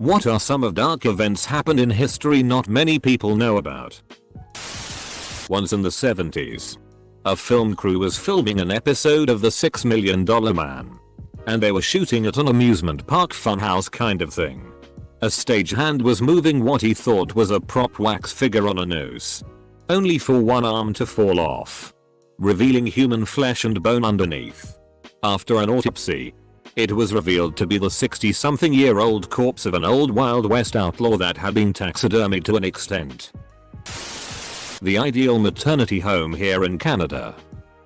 What are some of dark events happened in history not many people know about? Once in the 70s, a film crew was filming an episode of The $6 Million Man. And they were shooting at an amusement park funhouse kind of thing. A stagehand was moving what he thought was a prop wax figure on a noose. Only for one arm to fall off, revealing human flesh and bone underneath. After an autopsy, it was revealed to be the 60-something-year-old corpse of an old Wild West outlaw that had been taxidermied to an extent. The ideal maternity home here in Canada.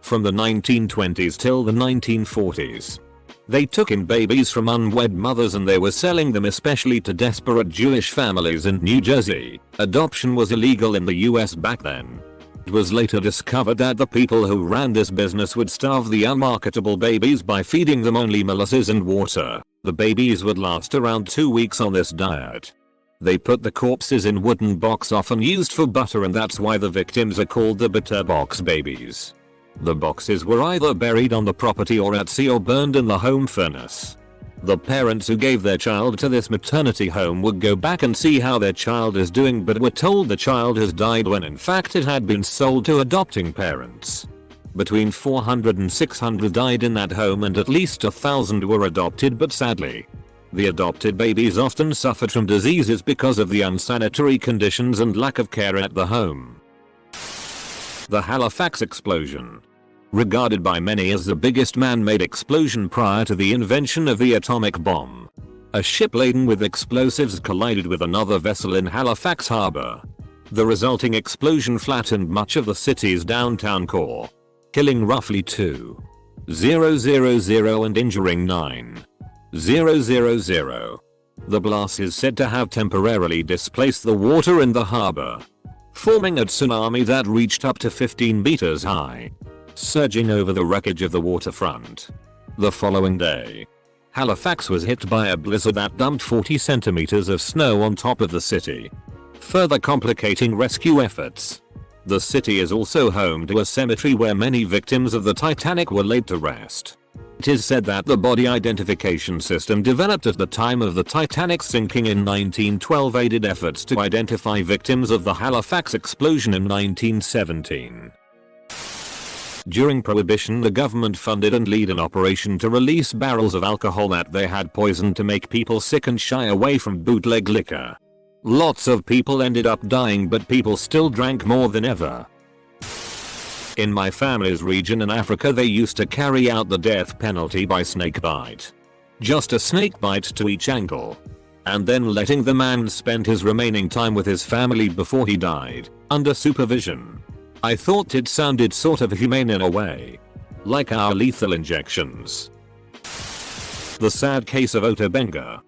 From the 1920s till the 1940s. They took in babies from unwed mothers and they were selling them especially to desperate Jewish families in New Jersey. Adoption was illegal in the US back then. It was later discovered that the people who ran this business would starve the unmarketable babies by feeding them only molasses and water. The babies would last around 2 weeks on this diet. They put the corpses in wooden box often used for butter, and that's why the victims are called the butter box babies. The boxes were either buried on the property or at sea or burned in the home furnace. The parents who gave their child to this maternity home would go back and see how their child is doing, but were told the child has died when in fact it had been sold to adopting parents. Between 400 and 600 died in that home and at least 1,000 were adopted, but sadly, the adopted babies often suffered from diseases because of the unsanitary conditions and lack of care at the home. The Halifax explosion. Regarded by many as the biggest man-made explosion prior to the invention of the atomic bomb. A ship laden with explosives collided with another vessel in Halifax Harbor. The resulting explosion flattened much of the city's downtown core, killing roughly 2,000 and injuring 9,000. The blast is said to have temporarily displaced the water in the harbor, forming a tsunami that reached up to 15 meters high, surging over the wreckage of the waterfront. The following day, Halifax was hit by a blizzard that dumped 40 centimeters of snow on top of the city, further complicating rescue efforts. The city is also home to a cemetery where many victims of the Titanic were laid to rest. It is said that the body identification system developed at the time of the Titanic sinking in 1912 aided efforts to identify victims of the Halifax explosion in 1917. During Prohibition, the government funded and led an operation to release barrels of alcohol that they had poisoned to make people sick and shy away from bootleg liquor. Lots of people ended up dying, but people still drank more than ever. In my family's region in Africa, they used to carry out the death penalty by snake bite. Just a snake bite to each ankle. And then letting the man spend his remaining time with his family before he died, under supervision. I thought it sounded sort of humane in a way. Like our lethal injections. The sad case of Otobenga.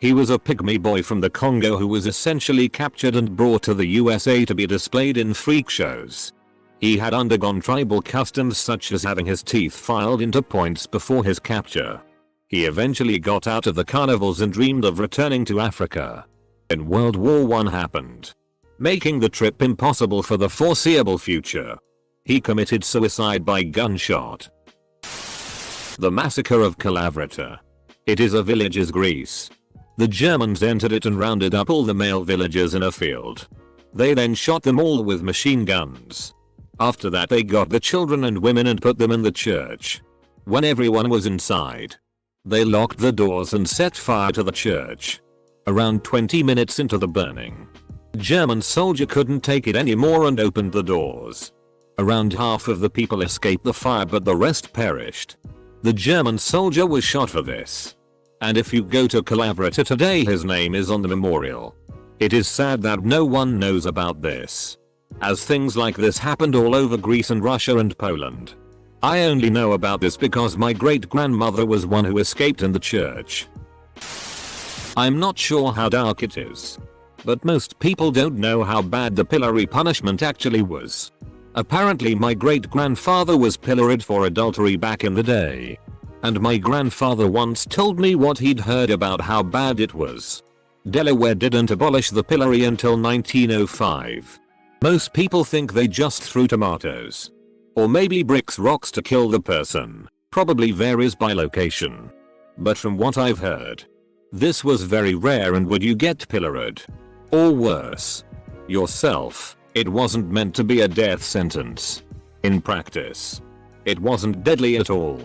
He was a pygmy boy from the Congo who was essentially captured and brought to the USA to be displayed in freak shows. He had undergone tribal customs such as having his teeth filed into points before his capture. He eventually got out of the carnivals and dreamed of returning to Africa. Then World War I happened, making the trip impossible for the foreseeable future. He committed suicide by gunshot. The Massacre of Kalavrita. It is a village in Greece. The Germans entered it and rounded up all the male villagers in a field. They then shot them all with machine guns. After that they got the children and women and put them in the church. When everyone was inside, they locked the doors and set fire to the church. Around 20 minutes into the burning, a German soldier couldn't take it anymore and opened the doors. Around half of the people escaped the fire, but the rest perished. The German soldier was shot for this. And if you go to Kalavrita today, his name is on the memorial. It is sad that no one knows about this, as things like this happened all over Greece and Russia and Poland. I only know about this because my great-grandmother was one who escaped in the church. I'm not sure how dark it is, but most people don't know how bad the pillory punishment actually was. Apparently my great-grandfather was pilloried for adultery back in the day. And my grandfather once told me what he'd heard about how bad it was. Delaware didn't abolish the pillory until 1905. Most people think they just threw tomatoes, or maybe bricks, rocks to kill the person. Probably varies by location. But from what I've heard, This was very rare, and would you get pilloried? Or worse, yourself, it wasn't meant to be a death sentence. In practice, it wasn't deadly at all,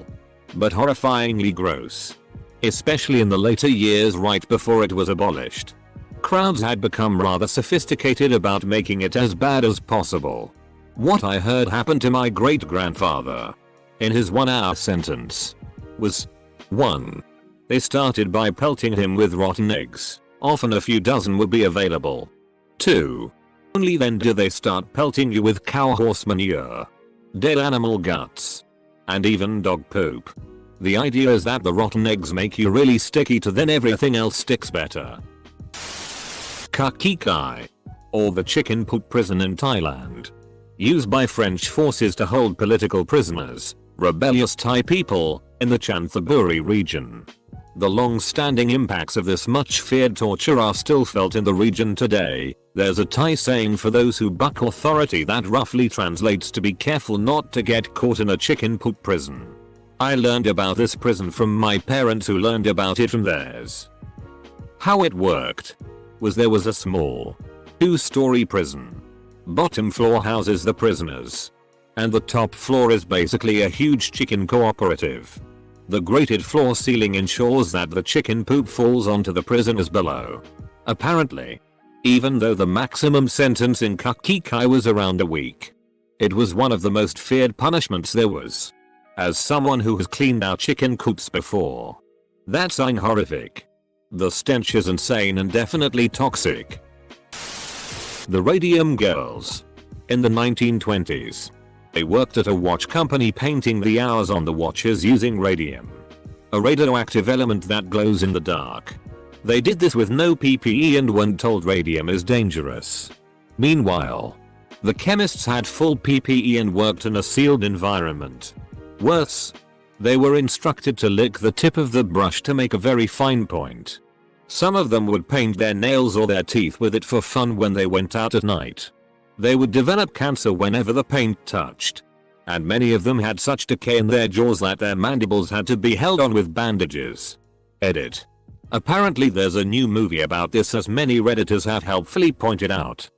but horrifyingly gross. Especially in the later years right before it was abolished. Crowds had become rather sophisticated about making it as bad as possible. What I heard happened to my great-grandfather in his 1-hour sentence was 1. They started by pelting him with rotten eggs. Often a few dozen would be available. 2. Only then do they start pelting you with cow horse manure, dead animal guts, and even dog poop. The idea is that the rotten eggs make you really sticky to then everything else sticks better. Kakikai, or the chicken poop prison in Thailand. Used by French forces to hold political prisoners, rebellious Thai people, in the Chanthaburi region. The long-standing impacts of this much-feared torture are still felt in the region today. There's a Thai saying for those who buck authority that roughly translates to be careful not to get caught in a chicken poop prison. I learned about this prison from my parents, who learned about it from theirs. How it worked was there was a small 2-story prison. Bottom floor houses the prisoners, and the top floor is basically a huge chicken cooperative. The grated floor ceiling ensures that the chicken poop falls onto the prisoners below. Apparently, even though the maximum sentence in Kakikai was around a week, it was one of the most feared punishments there was. As someone who has cleaned out chicken coops before, that's horrific. The stench is insane and definitely toxic. The Radium Girls. In the 1920s, they worked at a watch company painting the hours on the watches using radium, a radioactive element that glows in the dark. They did this with no PPE and weren't told radium is dangerous. Meanwhile, the chemists had full PPE and worked in a sealed environment. Worse, they were instructed to lick the tip of the brush to make a very fine point. Some of them would paint their nails or their teeth with it for fun when they went out at night. They would develop cancer whenever the paint touched, and many of them had such decay in their jaws that their mandibles had to be held on with bandages. Edit. Apparently there's a new movie about this, as many redditors have helpfully pointed out.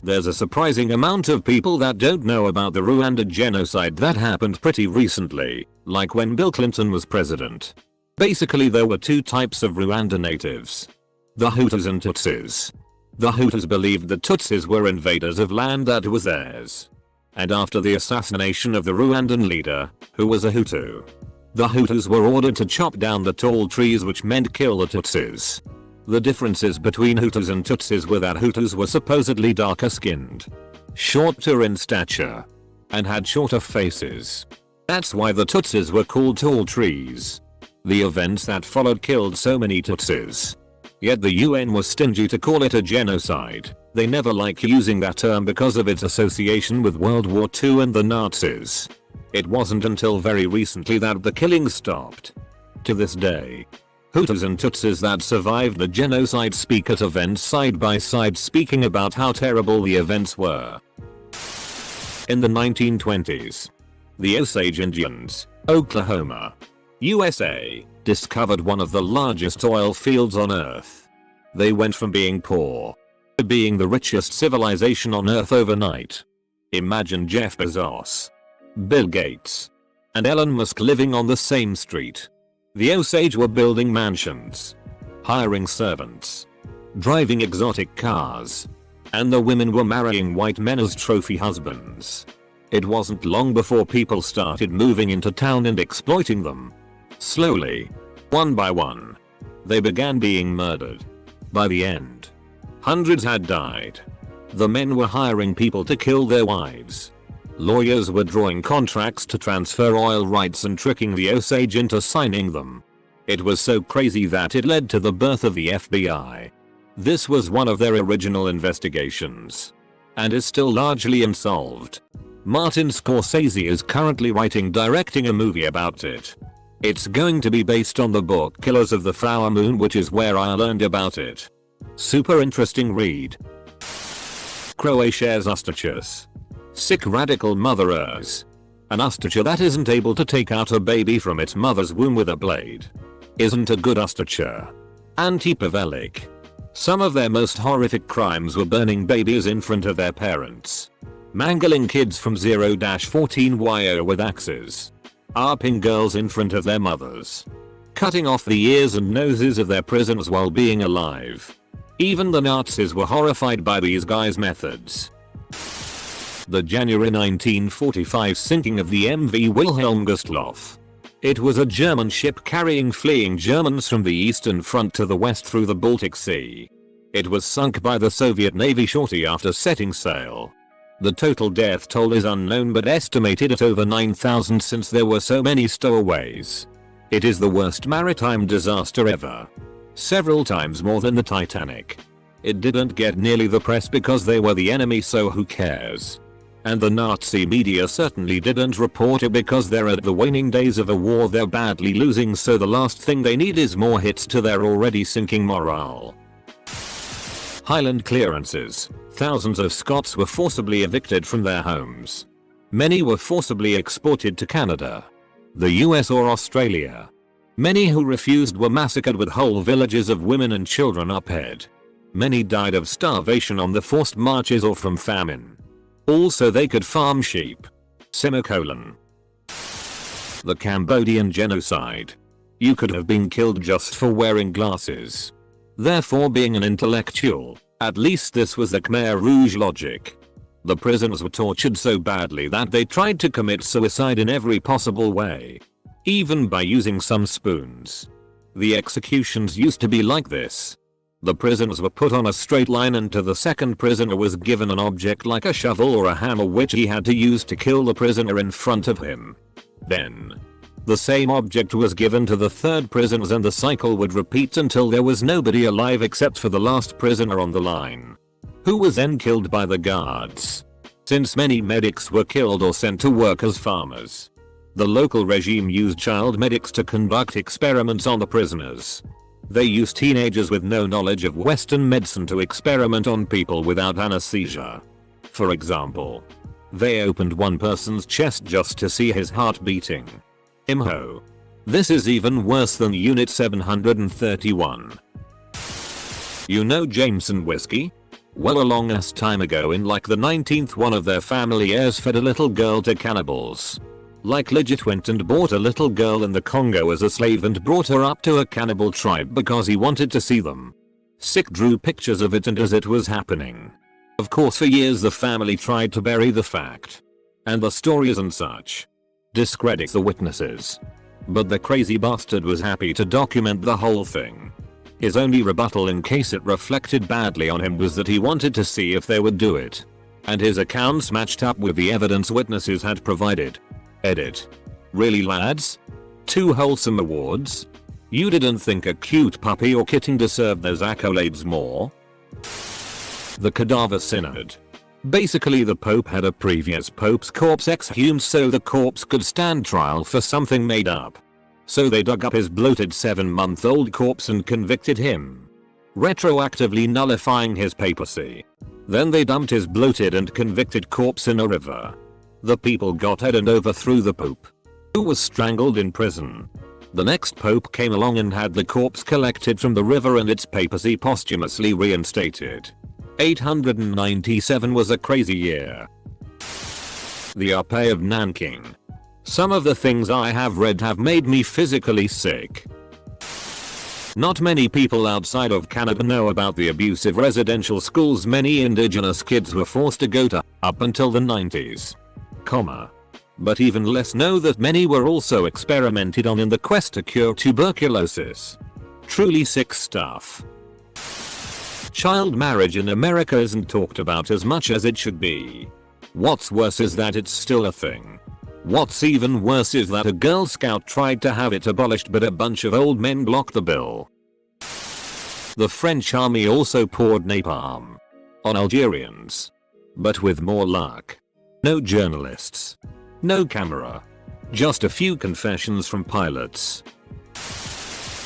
There's a surprising amount of people that don't know about the Rwanda genocide that happened pretty recently, like when Bill Clinton was president. Basically there were 2 types of Rwanda natives: the Hutus and Tutsis. The Hutus believed the Tutsis were invaders of land that was theirs. And after the assassination of the Rwandan leader, who was a Hutu, the Hutus were ordered to chop down the tall trees, which meant kill the Tutsis. The differences between Hutus and Tutsis were that Hutus were supposedly darker skinned, shorter in stature, and had shorter faces. That's why the Tutsis were called tall trees. The events that followed killed so many Tutsis. Yet the UN was stingy to call it a genocide. They never liked using that term because of its association with World War II and the Nazis. It wasn't until very recently that the killing stopped. To this day, Hutus and Tutsis that survived the genocide speak at events side by side, speaking about how terrible the events were. In the 1920s, the Osage Indians, Oklahoma, USA, discovered one of the largest oil fields on Earth. They went from being poor to being the richest civilization on Earth overnight. Imagine Jeff Bezos, Bill Gates, and Elon Musk living on the same street. The Osage were building mansions, hiring servants, driving exotic cars, and the women were marrying white men as trophy husbands. It wasn't long before people started moving into town and exploiting them. Slowly, one by one, they began being murdered. By the end, hundreds had died. The men were hiring people to kill their wives. Lawyers were drawing contracts to transfer oil rights and tricking the Osage into signing them. It was so crazy that it led to the birth of the FBI. This was one of their original investigations, and is still largely unsolved. Martin Scorsese is currently directing a movie about it. It's going to be based on the book Killers of the Flower Moon, which is where I learned about it. Super interesting read. Croatia's ostriches. Sick radical motherers. An ostrich that isn't able to take out a baby from its mother's womb with a blade. Isn't a good Ustacher. Anti-Pavelic. Some of their most horrific crimes were burning babies in front of their parents, mangling kids from 0-14 with axes, arping girls in front of their mothers, cutting off the ears and noses of their prisoners while being alive. Even the Nazis were horrified by these guys' methods. The January 1945 sinking of the MV Wilhelm Gustloff. It was a German ship carrying fleeing Germans from the Eastern Front to the west through the Baltic Sea. It was sunk by the Soviet Navy shortly after setting sail. The total death toll is unknown but estimated at over 9,000 since there were so many stowaways. It is the worst maritime disaster ever. Several times more than the Titanic. It didn't get nearly the press because they were the enemy, so who cares? And the Nazi media certainly didn't report it because they're at the waning days of a war they're badly losing, so the last thing they need is more hits to their already sinking morale. Highland clearances. Thousands of Scots were forcibly evicted from their homes. Many were forcibly exported to Canada, the US or Australia. Many who refused were massacred with whole villages of women and children upheld. Many died of starvation on the forced marches or from famine. Also they could farm sheep. The Cambodian genocide. You could have been killed just for wearing glasses. Therefore being an intellectual. At least this was the Khmer Rouge logic. The prisoners were tortured so badly that they tried to commit suicide in every possible way. Even by using some spoons. The executions used to be like this. The prisoners were put on a straight line and to the second prisoner was given an object like a shovel or a hammer which he had to use to kill the prisoner in front of him. Then, the same object was given to the third prisoners and the cycle would repeat until there was nobody alive except for the last prisoner on the line, who was then killed by the guards. Since many medics were killed or sent to work as farmers, the local regime used child medics to conduct experiments on the prisoners. They used teenagers with no knowledge of Western medicine to experiment on people without anesthesia. For example, they opened one person's chest just to see his heart beating. Imho. This is even worse than Unit 731. You know Jameson whiskey? Well, a long ass time ago in like the 19th, one of their family heirs fed a little girl to cannibals. Like legit went and bought a little girl in the Congo as a slave and brought her up to a cannibal tribe because he wanted to see them. Sick drew pictures of it and as it was happening. Of course for years the family tried to bury the fact. And the stories and such. Discredit the witnesses. But the crazy bastard was happy to document the whole thing. His only rebuttal in case it reflected badly on him was that he wanted to see if they would do it. And his accounts matched up with the evidence witnesses had provided. Edit. Really lads? 2 wholesome awards? You didn't think a cute puppy or kitten deserved those accolades more? The Cadaver Synod. Basically the Pope had a previous Pope's corpse exhumed so the corpse could stand trial for something made up. So they dug up his bloated 7-month-old corpse and convicted him, retroactively nullifying his papacy. Then they dumped his bloated and convicted corpse in a river. The people got head and overthrew the Pope, who was strangled in prison. The next Pope came along and had the corpse collected from the river and its papacy posthumously reinstated. 897 was a crazy year. The Arpé of Nanking. Some of the things I have read have made me physically sick. Not many people outside of Canada know about the abusive residential schools many indigenous kids were forced to go to up until the 90s. But even less know that many were also experimented on in the quest to cure tuberculosis. Truly sick stuff. Child marriage in America isn't talked about as much as it should be. What's worse is that it's still a thing. What's even worse is that a Girl Scout tried to have it abolished but a bunch of old men blocked the bill. The French army also poured napalm on Algerians. But with more luck. No journalists. No camera. Just a few confessions from pilots.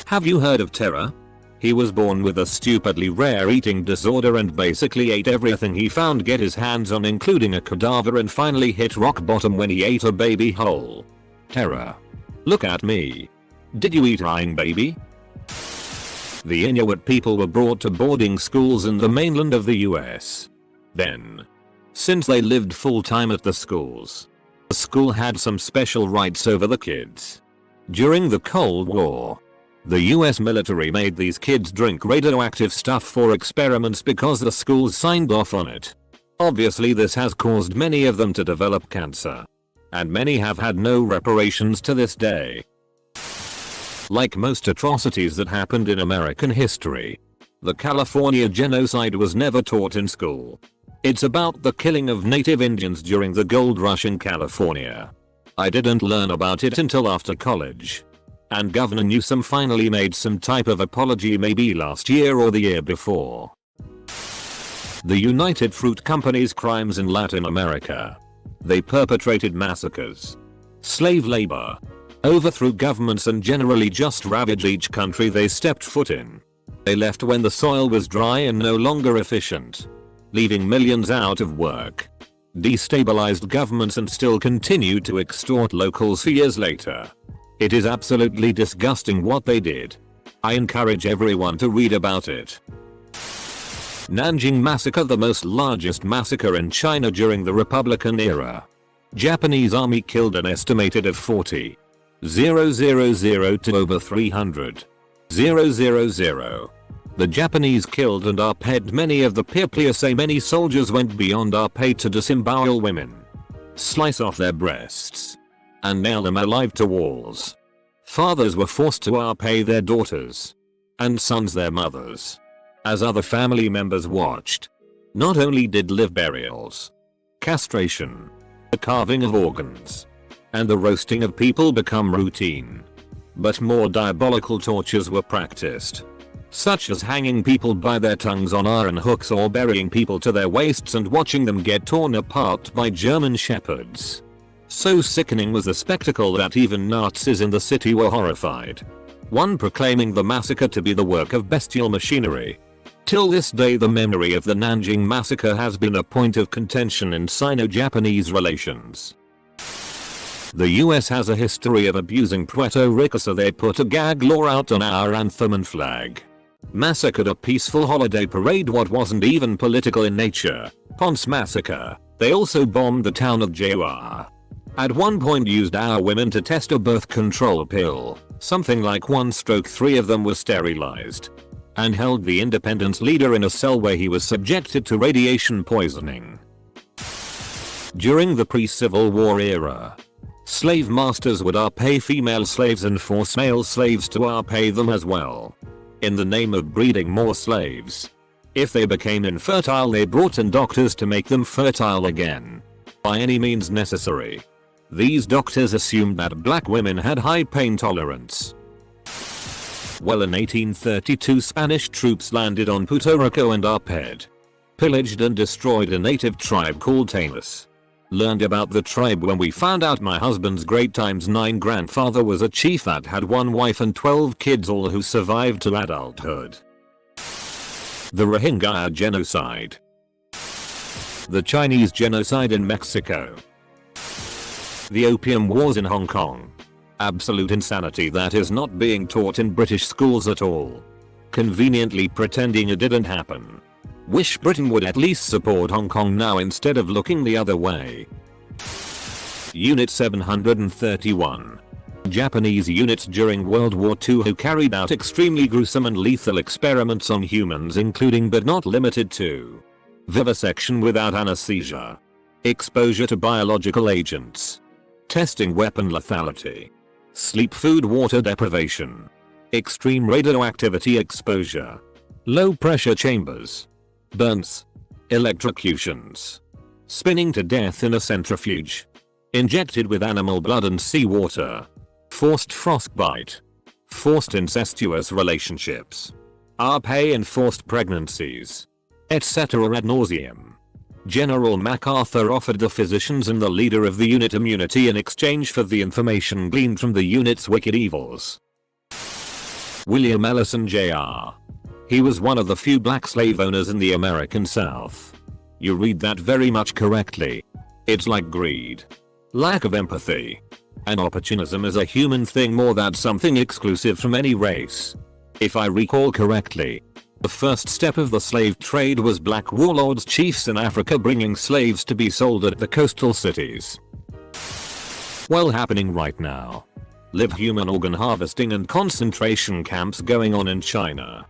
Have you heard of Terror? He was born with a stupidly rare eating disorder and basically ate everything he found get his hands on, including a cadaver, and finally hit rock bottom when he ate a baby whole. Terror. Look at me. Did you eat lying, baby? The Inuit people were brought to boarding schools in the mainland of the US. Then, since they lived full-time at the schools, the school had some special rights over the kids. During the Cold War, the US military made these kids drink radioactive stuff for experiments because the schools signed off on it. Obviously this has caused many of them to develop cancer. And many have had no reparations to this day. Like most atrocities that happened in American history, the California genocide was never taught in school. It's about the killing of native Indians during the gold rush in California. I didn't learn about it until after college. And Governor Newsom finally made some type of apology maybe last year or the year before. The United Fruit Company's crimes in Latin America. They perpetrated massacres, slave labor, overthrew governments and generally just ravaged each country they stepped foot in. They left when the soil was dry and no longer efficient, leaving millions out of work, destabilized governments and still continued to extort locals for years later. It is absolutely disgusting what they did. I encourage everyone to read about it. Nanjing Massacre, the most largest massacre in China during the Republican era. Japanese army killed an estimated of 40,000 to over 300,000. The Japanese killed and arped many of the people. Many soldiers went beyond arped to disembowel women, slice off their breasts, and nail them alive to walls. Fathers were forced to arpe their daughters, and sons their mothers, as other family members watched. Not only did live burials, castration, the carving of organs, and the roasting of people become routine, but more diabolical tortures were practiced, such as hanging people by their tongues on iron hooks or burying people to their waists and watching them get torn apart by German shepherds. So sickening was the spectacle that even Nazis in the city were horrified, one proclaiming the massacre to be the work of bestial machinery. Till this day, the memory of the Nanjing Massacre has been a point of contention in Sino-Japanese relations. The US has a history of abusing Puerto Rico, so they put a gag law out on our anthem and flag. Massacred a peaceful holiday parade what wasn't even political in nature. Ponce Massacre. They also bombed the town of you.I. At one point used our women to test a birth control pill. Something like 1/3 of them were sterilized. And held the independence leader in a cell where he was subjected to radiation poisoning. During the pre-Civil War era, slave masters would arpe female slaves and force male slaves to arpe them as well, in the name of breeding more slaves. If they became infertile, they brought in doctors to make them fertile again, by any means necessary. These doctors assumed that black women had high pain tolerance. Well, in 1832 Spanish troops landed on Puerto Rico and arped, pillaged and destroyed a native tribe called Taínos. Learned about the tribe when we found out my husband's great times 9 grandfather was a chief that had 1 wife and 12 kids, all who survived to adulthood. The Rohingya genocide. The Chinese genocide in Mexico. The Opium Wars in Hong Kong. Absolute insanity that is not being taught in British schools at all. Conveniently pretending it didn't happen. Wish Britain would at least support Hong Kong now instead of looking the other way. Unit 731. Japanese units during World War II who carried out extremely gruesome and lethal experiments on humans, including but not limited to vivisection without anesthesia, exposure to biological agents, testing weapon lethality, sleep food water deprivation, extreme radioactivity exposure, low pressure chambers, burns, electrocutions, spinning to death in a centrifuge, injected with animal blood and seawater, forced frostbite, forced incestuous relationships, arpe and forced pregnancies, etc. ad nauseam. General MacArthur offered the physicians and the leader of the unit immunity in exchange for the information gleaned from the unit's wicked evils. William Ellison Jr. He was one of the few black slave owners in the American South. You read that very much correctly. It's like greed, lack of empathy, And opportunism is a human thing more than something exclusive from any race. If I recall correctly, the first step of the slave trade was black warlords chiefs in Africa bringing slaves to be sold at the coastal cities. Well, happening right now. Live human organ harvesting and concentration camps going on in China.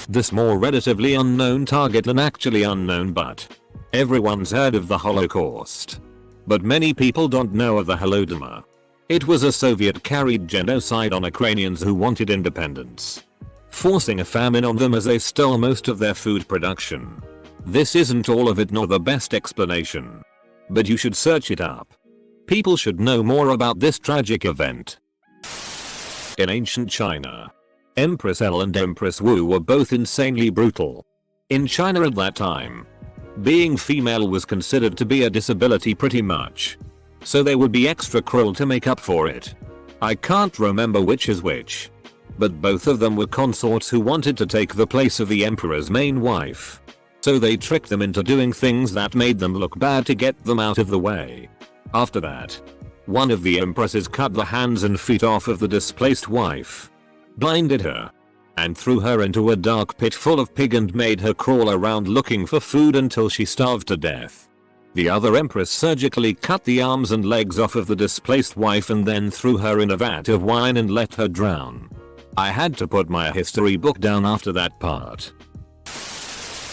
This more relatively unknown target than actually unknown, but everyone's heard of the Holocaust. But many people don't know of the Holodomor. It was a Soviet-carried genocide on Ukrainians who wanted independence, forcing a famine on them as they stole most of their food production. This isn't all of it nor the best explanation, but you should search it up. People should know more about this tragic event. In ancient China, Empress El and Empress Wu were both insanely brutal. In China at that time, being female was considered to be a disability pretty much, so they would be extra cruel to make up for it. I can't remember which is which, but both of them were consorts who wanted to take the place of the emperor's main wife. So they tricked them into doing things that made them look bad to get them out of the way. After that, one of the empresses cut the hands and feet off of the displaced wife, blinded her, and threw her into a dark pit full of pig and made her crawl around looking for food until she starved to death. The other empress surgically cut the arms and legs off of the displaced wife and then threw her in a vat of wine and let her drown. I had to put my history book down after that part.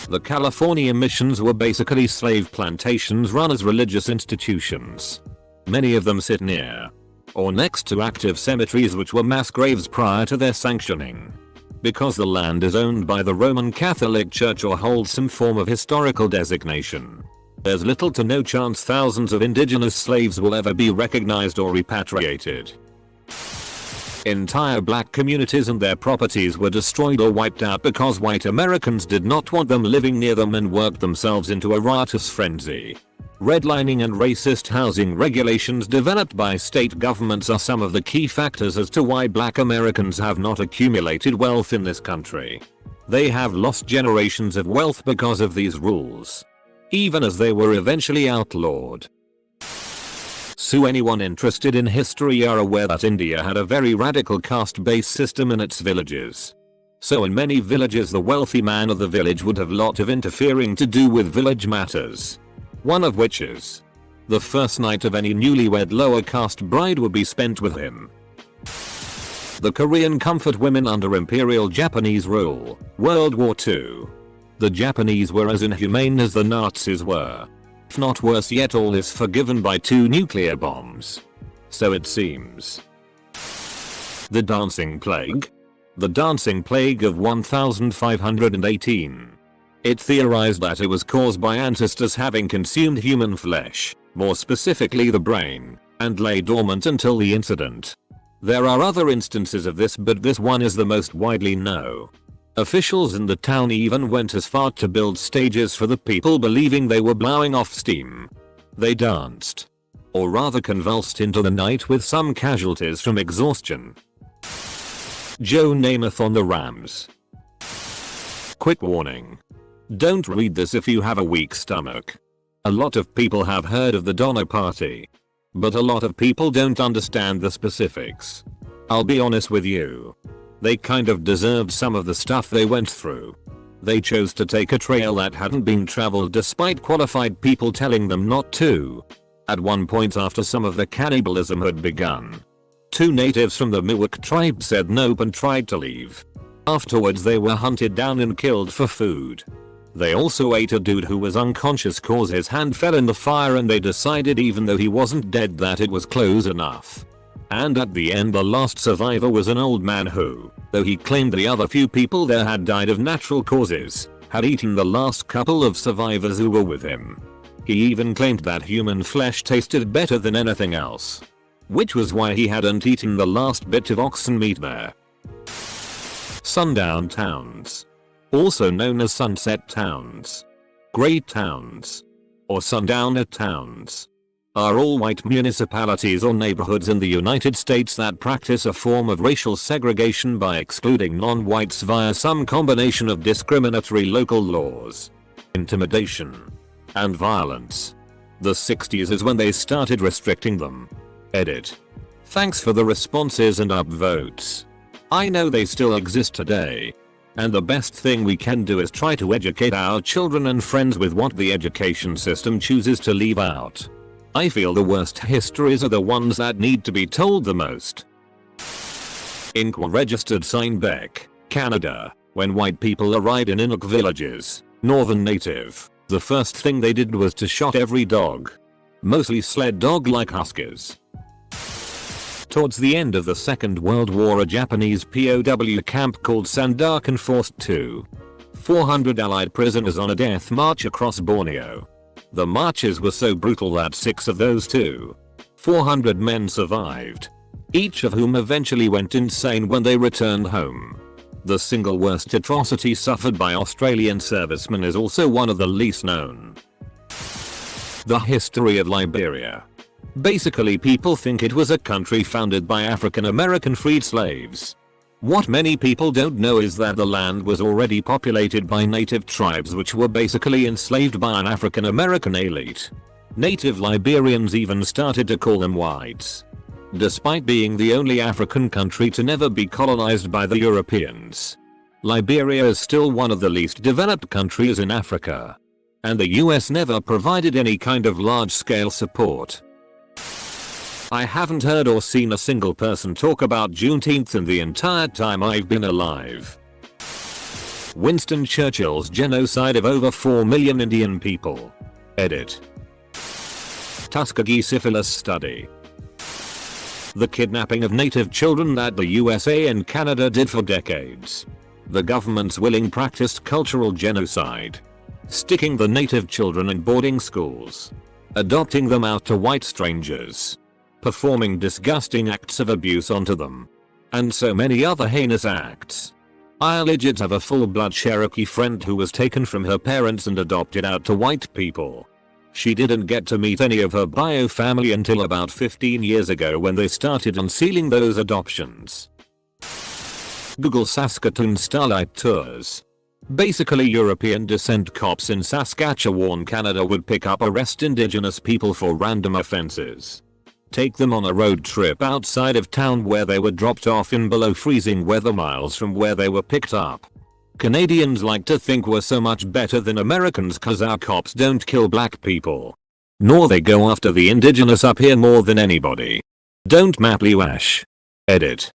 The California missions were basically slave plantations run as religious institutions. Many of them sit near or next to active cemeteries which were mass graves prior to their sanctioning. Because the land is owned by the Roman Catholic Church or holds some form of historical designation, there's little to no chance thousands of indigenous slaves will ever be recognized or repatriated. Entire black communities and their properties were destroyed or wiped out because white Americans did not want them living near them and worked themselves into a riotous frenzy. Redlining and racist housing regulations developed by state governments are some of the key factors as to why black Americans have not accumulated wealth in this country. They have lost generations of wealth because of these rules, even as they were eventually outlawed. So anyone interested in history are aware that India had a very radical caste-based system in its villages. So in many villages the wealthy man of the village would have lot of interfering to do with village matters. One of which is, the first night of any newlywed lower caste bride would be spent with him. The Korean comfort women under Imperial Japanese rule, World War II. The Japanese were as inhumane as the Nazis were. If not worse yet, all is forgiven by 2 nuclear bombs. So it seems. The Dancing Plague. The Dancing Plague of 1518. It theorized that it was caused by ancestors having consumed human flesh, more specifically the brain, and lay dormant until the incident. There are other instances of this, but this one is the most widely known. Officials in the town even went as far to build stages for the people believing they were blowing off steam. They danced, or rather convulsed into the night with some casualties from exhaustion. Joe Namath on the Rams. Quick warning. Don't read this if you have a weak stomach. A lot of people have heard of the Donner Party, but a lot of people don't understand the specifics. I'll be honest with you. They kind of deserved some of the stuff they went through. They chose to take a trail that hadn't been traveled despite qualified people telling them not to. At one point after some of the cannibalism had begun, 2 natives from the Miwok tribe said nope and tried to leave. Afterwards they were hunted down and killed for food. They also ate a dude who was unconscious cause his hand fell in the fire, and they decided even though he wasn't dead that it was close enough. And at the end the last survivor was an old man who, though he claimed the other few people there had died of natural causes, had eaten the last couple of survivors who were with him. He even claimed that human flesh tasted better than anything else, which was why he hadn't eaten the last bit of oxen meat there. Sundown towns, also known as sunset towns, grey towns, or sundowner towns, are all white municipalities or neighborhoods in the United States that practice a form of racial segregation by excluding non-whites via some combination of discriminatory local laws, intimidation, and violence. The 60s is when they started restricting them. Edit. Thanks for the responses and upvotes. I know they still exist today. And the best thing we can do is try to educate our children and friends with what the education system chooses to leave out. I feel the worst histories are the ones that need to be told the most. Inuk registered sign Beck, Canada. When white people arrived in Inuk villages, northern native, the first thing they did was to shot every dog. Mostly sled dog like huskies. Towards the end of the Second World War, a Japanese POW camp called Sandakan forced 400 Allied prisoners on a death march across Borneo. The marches were so brutal that 6 of those 400 men survived, each of whom eventually went insane when they returned home. The single worst atrocity suffered by Australian servicemen is also one of the least known. The history of Liberia. Basically, people think it was a country founded by African American freed slaves. What many people don't know is that the land was already populated by native tribes which were basically enslaved by an African American elite. Native Liberians even started to call them whites. Despite being the only African country to never be colonized by the Europeans, Liberia is still one of the least developed countries in Africa. And the US never provided any kind of large-scale support. I haven't heard or seen a single person talk about Juneteenth in the entire time I've been alive. Winston Churchill's genocide of over 4 million Indian people. Edit. Tuskegee syphilis study. The kidnapping of native children that the USA and Canada did for decades. The government's willing practiced cultural genocide. Sticking the native children in boarding schools. Adopting them out to white strangers. Performing disgusting acts of abuse onto them. And so many other heinous acts. I legit have a full-blood Cherokee friend who was taken from her parents and adopted out to white people. She didn't get to meet any of her bio family until about 15 years ago when they started unsealing those adoptions. Google Saskatoon Starlight Tours. Basically, European descent cops in Saskatchewan, Canada would pick up arrest indigenous people for random offenses. Take them on a road trip outside of town where they were dropped off in below freezing weather miles from where they were picked up. Canadians like to think we're so much better than Americans cause our cops don't kill black people. Nor they go after the indigenous up here more than anybody. Don't map you.I. Edit.